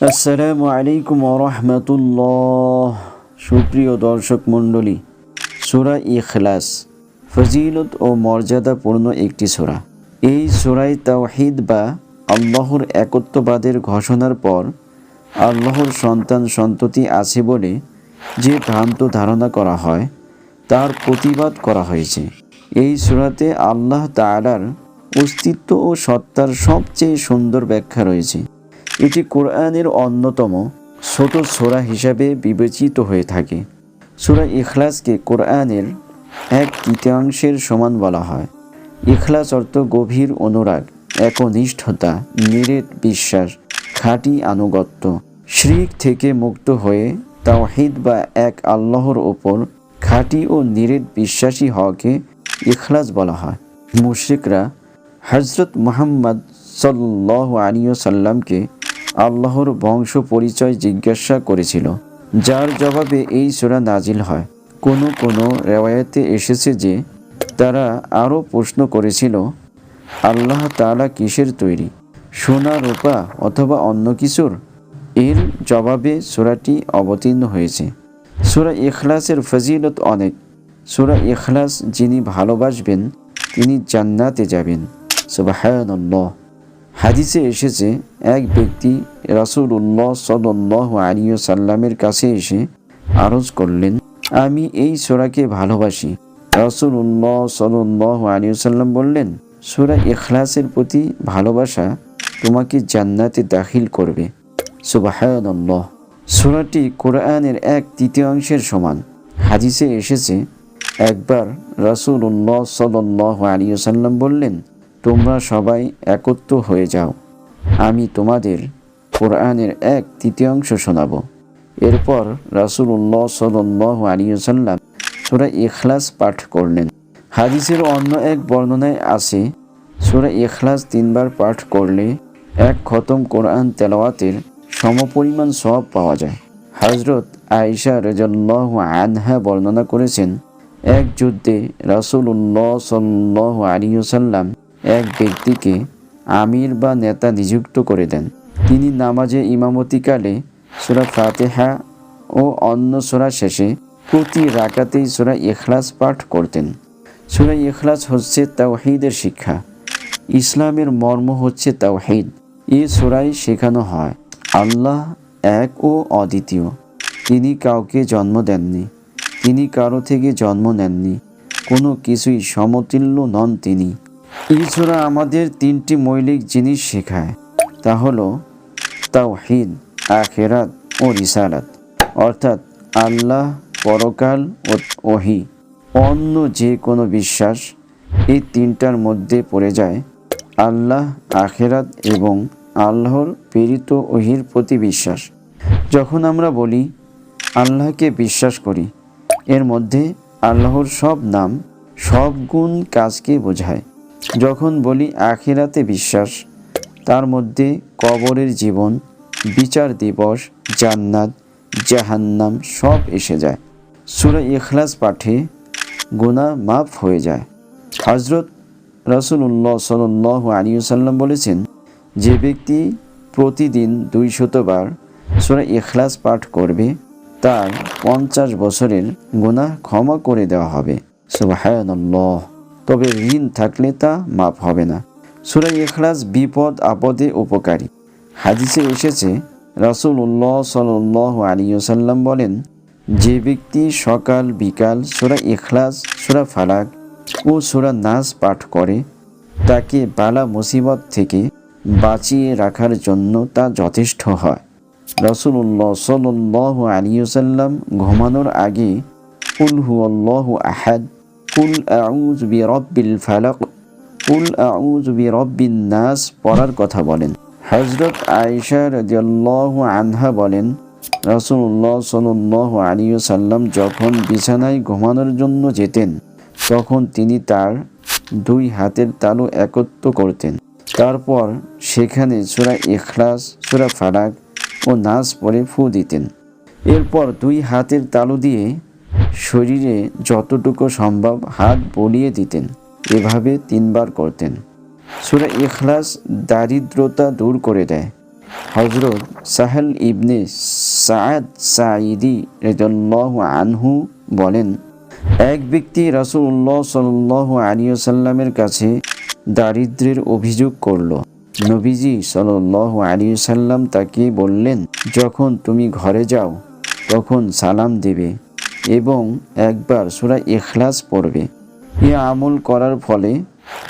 আসসালামু আলাইকুম ওয়া রাহমাতুল্লাহ। সুপ্রিয় দর্শক মণ্ডলী, সূরা ইখলাস ফজিলত ও মর্যাদাপূর্ণ একটি সূরা। এই সূরায় তাওহীদ বা আল্লাহর একত্ববাদের ঘোষণার পর আল্লাহর সন্তান সন্ততি আছে বলে যে ভ্রান্ত ধারণা করা হয় তার প্রতিবাদ করা হয়েছে। এই সূরাতে আল্লাহ তাআলার অস্তিত্ব ও সত্তার সবচেয়ে সুন্দর ব্যাখ্যা রয়েছে। এটি কোরআনের অন্যতম ছোট সূরা হিসাবে বিবেচিত হয়ে থাকে। সূরা ইখলাসকে কোরআনের 1/3 সমান বলা হয়। ইখলাস অর্থ গভীর অনুরাগ, একনিষ্ঠতা, নিরেট বিশ্বাস, খাঁটি আনুগত্য। শিরক থেকে মুক্ত হয়ে তাওহীদ বা এক আল্লাহর ওপর খাঁটি ও নিরেট বিশ্বাসী হওয়াকে ইখলাস বলা হয়। মুশরিকরা হযরত মুহাম্মদ সাল্লাল্লাহু আলাইহি ওয়াসাল্লামকে আল্লাহর বংশ পরিচয় জিজ্ঞাসা করেছিল, যার জবাবে এই সূরা নাজিল হয়। কোনো রিওয়ায়াতে এসেছে যে তারা আরও প্রশ্ন করেছিল, আল্লাহ তাআলা কিসের তৈরি, সোনা, রূপা অথবা অন্য কিছুর? এর জবাবে সূরাটি অবতীর্ণ হয়েছে। সূরা ইখলাসের ফজিলত অনেক। সূরা ইখলাস যিনি ভালোবাসবেন তিনি জান্নাতে যাবেন। সুবহানাল্লাহ। হাদিসে এসেছে, এক ব্যক্তি রাসূলুল্লাহ সাল্লাল্লাহু আলাইহি ওয়াসাল্লামের কাছে এসে আরজ করলেন, আমি এই সূরাকে ভালোবাসি। রাসূলুল্লাহ সাল্লাল্লাহু আলাইহি ওয়াসাল্লাম বললেন, সূরা ইখলাসের প্রতি ভালোবাসা তোমাকে জান্নাতে দাখিল করবে। সুবহানাল্লাহ। সূরাটি কোরআনের 1/3 সমান। হাদিসে এসেছে, একবার রাসূলুল্লাহ সাল্লাল্লাহু আলাইহি ওয়াসাল্লাম বললেন, তোমরা সবাই একত্র হয়ে যাও, আমি তোমাদের কোরআনের 1/3 শোনাব। এরপর রাসূলুল্লাহ সাল্লাল্লাহু আলাইহি ওয়াসাল্লাম সূরা ইখলাস পাঠ করলেন। হাদিসের অন্য এক বর্ণনায় আছে, সূরা ইখলাস 3 বার পাঠ করলে 1 খতম কোরআন তেলাওয়াতের সমপরিমাণ সওয়াব পাওয়া যায়। হযরত আয়েশা রাদিয়াল্লাহু আনহা বর্ণনা করেছেন, এক যুদ্ধে রাসূলুল্লাহ সাল্লাল্লাহু আলাইহি ওয়াসাল্লাম এক ব্যক্তিকে আমির বা নেতা নিযুক্ত করে দেন। তিনি নামাজে ইমামতিকালে সূরা ফাতিহা ও অন্য সূরা শেষে প্রতি রাকাতেই সূরা ইখলাস পাঠ করতেন। সূরা ইখলাস হচ্ছে তাওহীদের শিক্ষা। ইসলামের মর্ম হচ্ছে তাওহীদ। এই সূরায় শেখানো হয়, আল্লাহ এক ও অদ্বিতীয়। তিনি কাউকে জন্ম দেননি, তিনি কারো থেকে জন্ম নেননি, কোনো কিছুই সমতুল্য নন তিনি। এই সূরা আমাদের 3টি মৌলিক জিনিস শেখায়, তা হলো তাওহীদ, আখিরাত ও রিসালাত, অর্থাৎ আল্লাহ, পরকাল ও ওহী। অন্য যে কোনো বিশ্বাস এই 3টার মধ্যে পড়ে যায়। আল্লাহ, আখিরাত এবং আল্লাহর প্রেরিত ওহীর প্রতি বিশ্বাস। যখন আমরা বলি আল্লাহকে বিশ্বাস করি, এর মধ্যে আল্লাহর সব নাম, সব গুণ, কাজকে বোঝায়। যখন বলি আখিরাতে বিশ্বাস, তার মধ্যে কবরের জীবন, বিচার দিবস, জান্নাত, জাহান্নাম সব এসে যায়। সূরা ইখলাস পাঠে গুনাহ মাফ হয়ে যায়। হযরত রাসূলুল্লাহ সাল্লাল্লাহু আলাইহি ওয়াসাল্লাম বলেছেন, যে ব্যক্তি প্রতিদিন 200 বার সূরা ইখলাস পাঠ করবে তার 50 বছরের গুনাহ ক্ষমা করে দেওয়া হবে। সুবহানাল্লাহ। তবে ঋণ থাকলে তা মাফ হবে না। সূরা ইখলাস বিপদ আপদে উপকারী। হাদিসে এসেছে, রাসূলুল্লাহ সাল্লাল্লাহু আলাইহি ওয়াসাল্লাম বলেন, যে ব্যক্তি সকাল বিকাল সূরা ইখলাস, সূরা ফালাক ও সূরা নাস পাঠ করে তাকে বালা মুসিবত থেকে বাঁচিয়ে রাখার জন্য তা যথেষ্ট হয়। রাসূলুল্লাহ সাল্লাল্লাহু আলাইহি ওয়াসাল্লাম ঘুমানোর আগে কুল হুয়াল্লাহু আহাদ, কুল আউযু বিরাব্বিল ফালাক, কুল আউযু বিরাব্বিন নাস পড়ার কথা বলেন। হযরত আয়েশা রাদিয়াল্লাহু আনহা বলেন, রাসূলুল্লাহ সাল্লাল্লাহু আলাইহি ওয়াসাল্লাম যখন বিছানায় ঘুমানোর জন্য যেতেন তখন তিনি তার 2 হাতের তালু একত্র করতেন। তারপর সেখানে সূরা ইখলাস, সূরা ফালাক ও নাস পড়ে ফু দিতেন। এরপর 2 হাতের তালু দিয়ে শরীরে যতটুকু সম্ভব হাত বলিয়ে দিতেন। এভাবে 3 বার করতেন। সূরা ইখলাস দারিদ্রতা দূর করে দেয়। হযরত সাহেল ইবনে সাদ সাঈদী রাদিয়াল্লাহু আনহু বলেন, এক ব্যক্তি রাসূলুল্লাহ সাল্লাল্লাহু আলাইহি ওয়াসাল্লামের কাছে দারিদ্র্যের অভিযোগ করল। নবীজি সাল্লাল্লাহু আলাইহি ওয়াসাল্লাম তাকে বললেন, যখন তুমি ঘরে যাও তখন সালাম দেবে এবং একবার সূরা ইখলাস পড়বে। এ আমল করার ফলে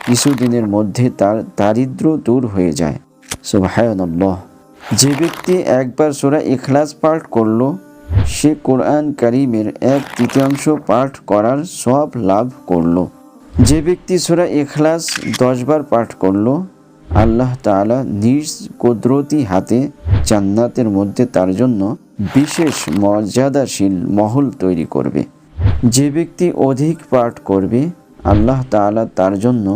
কিছুদিনের মধ্যে তার দারিদ্র্য দূর হয়ে যায়। সুবহানাল্লাহ। যে ব্যক্তি একবার সূরা ইখলাস পাঠ করল, সে কোরআন কারীমের 1/3 পাঠ করার সওয়াব লাভ করল। যে ব্যক্তি সূরা ইখলাস 10 বার পাঠ করল, আল্লাহ তাআলা নিজ কুদরতি হাতে জান্নাতের মধ্যে তার জন্য বিশেষ মর্যাদাশীল মহল তৈরি করবে। যে ব্যক্তি অধিক পাঠ করবে, আল্লাহ তাআলা তার জন্য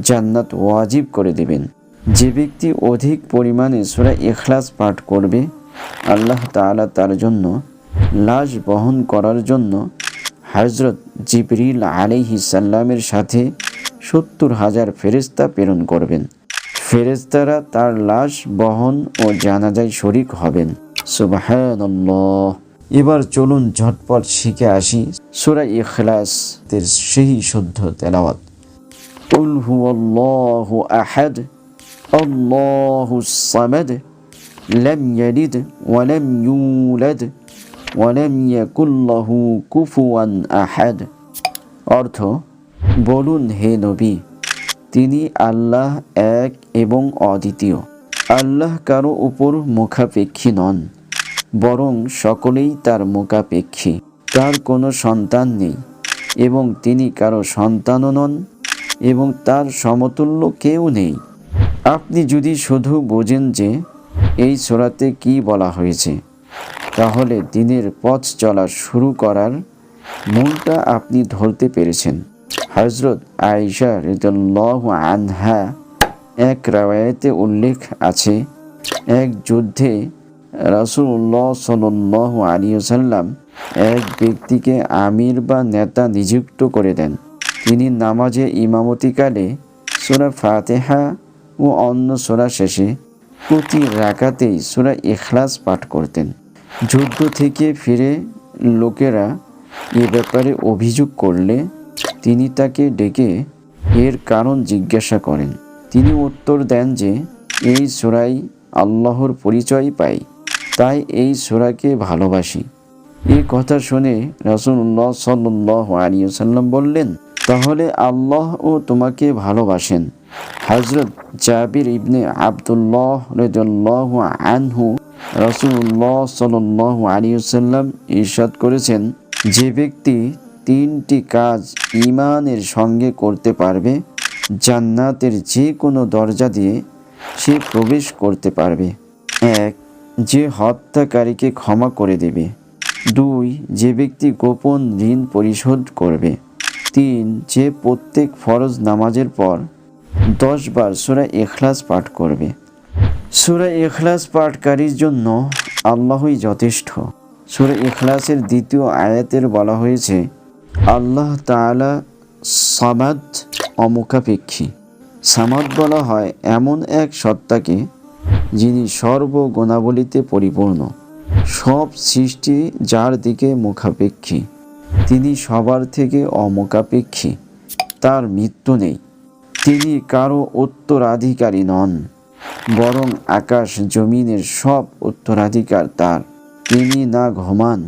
জান্নাত ওয়াজিব করে দেবেন। যে ব্যক্তি অধিক পরিমাণে সূরা ইখলাস পাঠ করবে, আল্লাহ তাআলা তার জন্য লাশ বহন করার জন্য হযরত জিবরিল আলাইহিস সালামের সাথে 70,000 ফেরেশতা প্রেরণ করবেন। ফেরেশতারা তার লাশ বহন ও জানাজায় শরীক হবেন। সুবহানাল্লাহ। এবার চলুন ঝটপট শিখে আসি সূরা ইখলাসের সেই শুদ্ধ তেলাওয়াত। কুল হুয়াল্লাহু আহাদ, আল্লাহুস সামাদ, লাম ইয়ালিদ ওয়া লাম ইউলাদ ওয়া লাম ইয়াকুল লাহু কুফুয়ান আহাদ। অর্থ, বলুন হে নবী, তিনি আল্লাহ এক এবং অদ্বিতীয়। আল্লাহ কারো উপর মুখাপেক্ষী নন, বরং সকলেই তার মুখাপেক্ষী। তার কোনো সন্তান নেই এবং তিনি কারো সন্তানও নন এবং তার সমতুল্য কেউ নেই। আপনি যদি শুধু বোঝেন যে এই সূরাতে কি বলা হয়েছে, তাহলে দিনের পথ চলা শুরু করার মূলটা আপনি ধরতে পেরেছেন। হযরত আয়েশা রাদিয়াল্লাহু আনহা এক রাওয়ায়াতে উল্লেখ আছে, এক যুদ্ধে রাসূলুল্লাহ সাল্লাল্লাহু আলাইহি ওয়াসাল্লাম এক ব্যক্তিকে আমির বা নেতা নিযুক্ত করে দেন। তিনি নামাজে ইমামতিকালে সূরা ফাতিহা ও অন্য সূরা শেষে প্রতি রাকাতেই সূরা ইখলাস পাঠ করতেন। যুদ্ধ থেকে ফিরে লোকেরা এ ব্যাপারে অভিযোগ করলে তিনি তাকে ডেকে এর কারণ জিজ্ঞাসা করেন। তিনি উত্তর দেন যে এই সূরায় আল্লাহর পরিচয় পাই, তাই এই সূরাকে ভালোবাসি। এই কথা শুনে রাসূলুল্লাহ সাল্লাল্লাহু আলাইহি ওয়াসাল্লাম বললেন, তাহলে আল্লাহও তোমাকে ভালোবাসেন। হযরত জাবির ইবনে আব্দুল্লাহ রাদিয়াল্লাহু আনহু রাসূলুল্লাহ সাল্লাল্লাহু আলাইহি ওয়াসাল্লাম ইরশাদ করেছেন, যে ব্যক্তি 3টি কাজ ঈমানের সঙ্গে করতে পারবে, জান্নাতের যে কোনো দরজা দিয়ে সে প্রবেশ করতে পারবে। 1. যে হত্যাকারীকে ক্ষমা করে দেবে। 2. যে ব্যক্তি গোপন ঋণ পরিশোধ করবে। 3. যে প্রত্যেক ফরজ নামাজের পর 10 বার সূরা ইখলাস পাঠ করবে। সূরা ইখলাস পাঠকারীর জন্য আল্লাহই যথেষ্ট। সূরা ইখলাসের 2য় আয়াতের বলা হয়েছে, আল্লাহ তাআলা সামাদ, অমুখাপেক্ষী। সামাদ বলা হয় এমন এক সত্তাকে যিনি সর্বগুণাবলীতে পরিপূর্ণ, সব সৃষ্টি যার দিকে মুখাপেক্ষী। তিনি সবার থেকে অমুখাপেক্ষী, তার মৃত্যু নেই। তিনি কারো উত্তরাধিকারী নন, বরং আকাশ জমিনের সব উত্তরাধিকার তার। তিনি না ঘুমান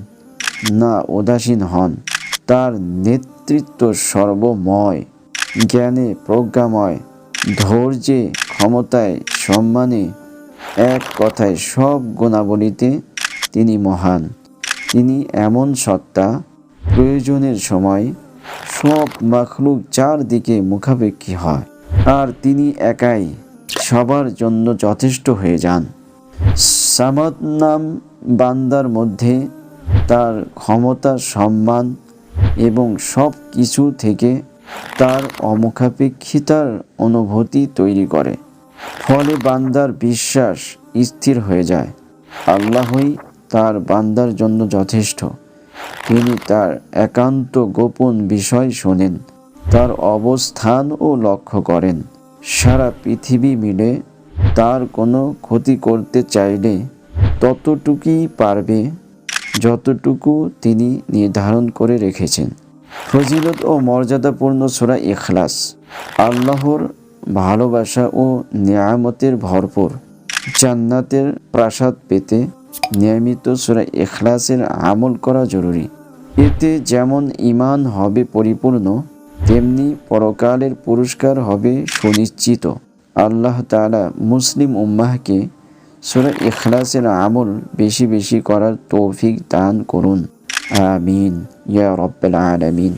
না উদাসীন হন। তার নেতৃত্ব সর্বময়, জ্ঞানে প্রজ্ঞাময়, ধৈর্যে, ক্ষমতায়, সম্মানে, এক কথায় সব গুণাবলীতে তিনি মহান। তিনি এমন সত্তা, প্রয়োজনের সময় সব মাখলুক যার দিকে মুখাপেক্ষী হয়, আর তিনি একাই সবার জন্য যথেষ্ট হয়ে যান। সামাদ নাম বান্দার মধ্যে তার ক্ষমতা, সম্মান এবং সব কিছু থেকে তার অমুখাপেক্ষিতার অনুভূতি তৈরি করে। ফলে বান্দার বিশ্বাস স্থির হয়ে যায়, আল্লাহই তার বান্দার জন্য যথেষ্ট। তিনি তার একান্ত গোপন বিষয় শোনেন, তার অবস্থান ও লক্ষ্য করেন। সারা পৃথিবী মিলে তার কোনো ক্ষতি করতে চাইলে ততটুকুই পারবে যতটুকু তিনি নির্ধারণ করে রেখেছেন। ফজিলত ও মর্যাদাপূর্ণ সূরা ইখলাস আল্লাহর ভালোবাসা ও নিয়ামতের ভরপুর জান্নাতের প্রাসাদ পেতে নিয়মিত সূরা ইখলাসের আমল করা জরুরি। এতে যেমন ঈমান হবে পরিপূর্ণ, তেমনি পরকালের পুরস্কার হবে সুনিশ্চিত। আল্লাহ তাআলা মুসলিম উম্মাহকে সূরা ইখলাসের আমল বেশি বেশি করার তৌফিক দান করুন। আমিন ইয়া রাব্বাল আলামিন।